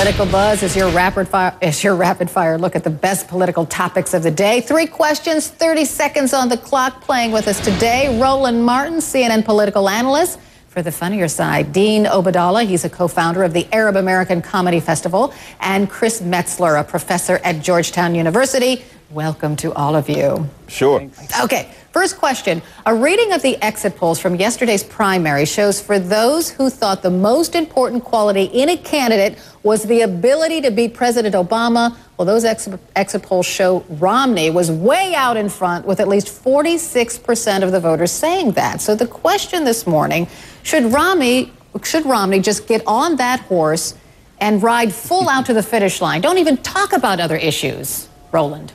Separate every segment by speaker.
Speaker 1: Political Buzz is your rapid fire look at the best political topics of the day. 3 questions, 30 seconds on the clock. Playing with us today, Roland Martin, CNN political analyst. For the funnier side, Dean Obeidallah, he's a co-founder of the Arab American Comedy Festival, and Chris Metzler, a professor at Georgetown University. Welcome to all of you.
Speaker 2: Sure.
Speaker 1: Okay, first question. A reading of the exit polls from yesterday's primary shows for those who thought the most important quality in a candidate was the ability to beat President Obama, well, those exit polls show Romney was way out in front with at least 46% of the voters saying that. So the question this morning, should Romney just get on that horse and ride full out to the finish line? Don't even talk about other issues, Roland.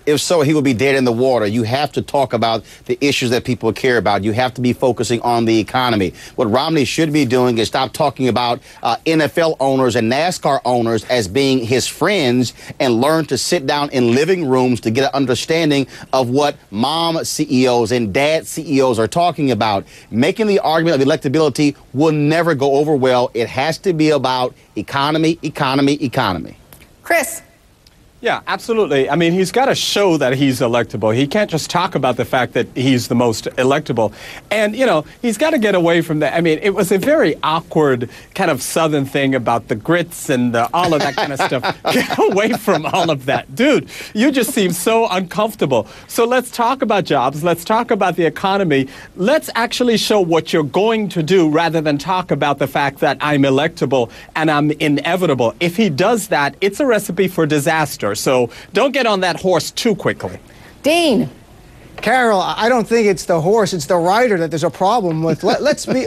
Speaker 2: If so, he will be dead in the water. You have to talk about the issues that people care about. You have to be focusing on the economy. What Romney should be doing is stop talking about NFL owners and NASCAR owners as being his friends and learn to sit down in living rooms to get an understanding of what mom CEOs and dad CEOs are talking about. Making the argument of electability will never go over well. It has to be about economy, economy, economy.
Speaker 1: Chris.
Speaker 3: Yeah, absolutely. I mean, he's got to show that he's electable. He can't just talk about the fact that he's the most electable. And, you know, he's got to get away from that. I mean, it was a very awkward kind of Southern thing about the grits and all of that kind of stuff. Get away from all of that. Dude, you just seem so uncomfortable. So let's talk about jobs. Let's talk about the economy. Let's actually show what you're going to do rather than talk about the fact that I'm electable and I'm inevitable. If he does that, it's a recipe for disaster. So don't get on that horse too quickly.
Speaker 1: Dean.
Speaker 4: Carol, I don't think it's the horse, it's the rider that there's a problem with. Let's be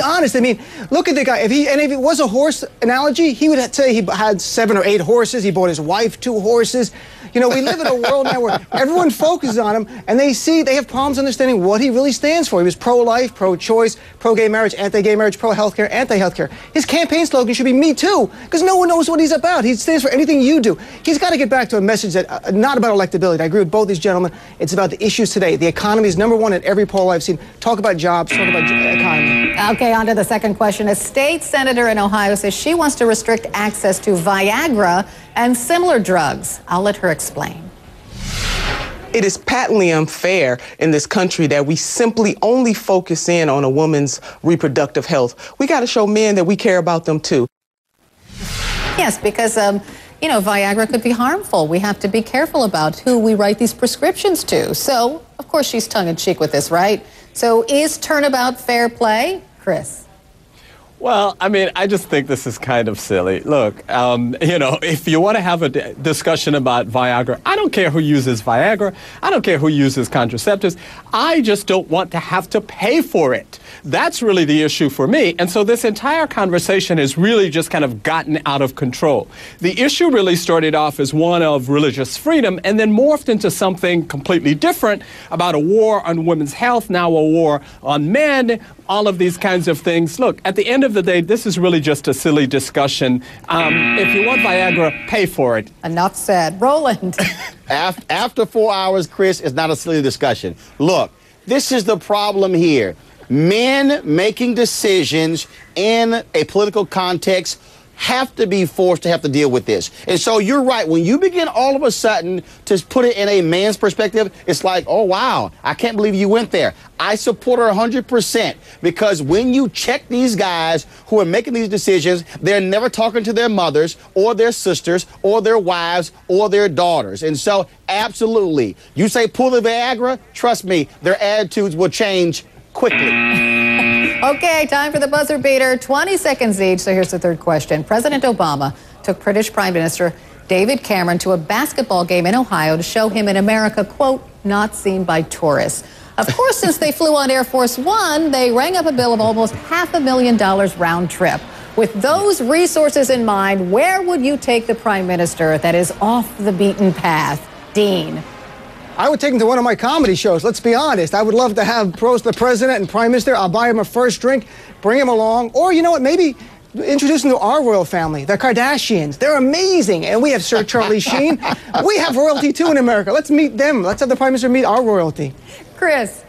Speaker 4: honest. I mean, look at the guy. If it was a horse analogy, he would say he had 7 or 8 horses. He bought his wife 2 horses. You know, we live in a world now where everyone focuses on him, and they have problems understanding what he really stands for. He was pro-life, pro-choice, pro-gay marriage, anti-gay marriage, pro-healthcare, anti-healthcare. His campaign slogan should be "Me Too," because no one knows what he's about. He stands for anything you do. He's got to get back to a message that not about electability. I agree with both these gentlemen. It's about the issues today. The economy is #1 in every poll I've seen. Talk about jobs, talk about economy.
Speaker 1: Okay, on to the second question. A state senator in Ohio says she wants to restrict access to Viagra and similar drugs. I'll let her explain.
Speaker 5: It is patently unfair in this country that we simply only focus in on a woman's reproductive health. We got to show men that we care about them too.
Speaker 1: Yes, because you know, Viagra could be harmful. We have to be careful about who we write these prescriptions to. So, of course, she's tongue-in-cheek with this, right? So is turnabout fair play? Chris.
Speaker 3: Well, I mean, I just think this is kind of silly. Look, you know, if you want to have a discussion about Viagra, I don't care who uses Viagra. I don't care who uses contraceptives. I just don't want to have to pay for it. That's really the issue for me. And so this entire conversation has really just kind of gotten out of control. The issue really started off as one of religious freedom and then morphed into something completely different about a war on women's health, now a war on men, all of these kinds of things. Look, at the end of the day, this is really just a silly discussion. If you want Viagra, pay for it.
Speaker 1: Enough said. Roland.
Speaker 2: After 4 hours, Chris, it's not a silly discussion. Look, this is the problem here. Men making decisions in a political context have to be forced to have to deal with this. And so you're right. When you begin all of a sudden to put it in a man's perspective, it's like, oh, wow, I can't believe you went there. I support her 100% because when you check these guys who are making these decisions, they're never talking to their mothers or their sisters or their wives or their daughters. And so absolutely, you say pull the Viagra, trust me, their attitudes will change quickly.
Speaker 1: Okay, time for the buzzer beater. 20 seconds each. So here's the third question. President Obama took British Prime Minister David Cameron to a basketball game in Ohio to show him in America, quote, not seen by tourists. Of course, since they flew on Air Force One, they rang up a bill of almost $500,000 round trip. With those resources in mind, where would you take the Prime Minister that is off the beaten path? Dean.
Speaker 4: I would take him to one of my comedy shows. Let's be honest. I would love to have the president and prime minister. I'll buy him a first drink, bring him along. Or, you know what, maybe introduce him to our royal family, the Kardashians. They're amazing. And we have Sir Charlie Sheen. We have royalty, too, in America. Let's meet them. Let's have the prime minister meet our royalty.
Speaker 1: Chris.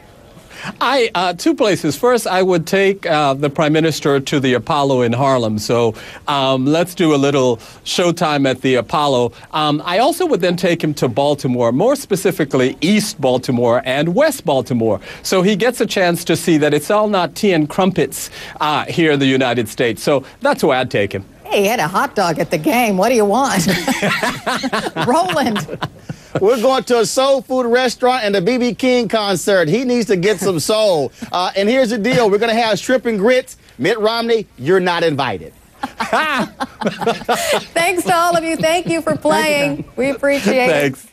Speaker 3: Two places. First, I would take the Prime Minister to the Apollo in Harlem. So let's do a little showtime at the Apollo. I also would then take him to Baltimore, more specifically East Baltimore and West Baltimore. So he gets a chance to see that it's all not tea and crumpets here in the United States. So that's where I'd take him.
Speaker 1: Hey, he had a hot dog at the game. What do you want? Roland.
Speaker 2: We're going to a soul food restaurant and a B.B. King concert. He needs to get some soul. And here's the deal. We're going to have shrimp and grits. Mitt Romney, you're not invited.
Speaker 1: Thanks to all of you. Thank you for playing. We appreciate it.
Speaker 3: Thanks.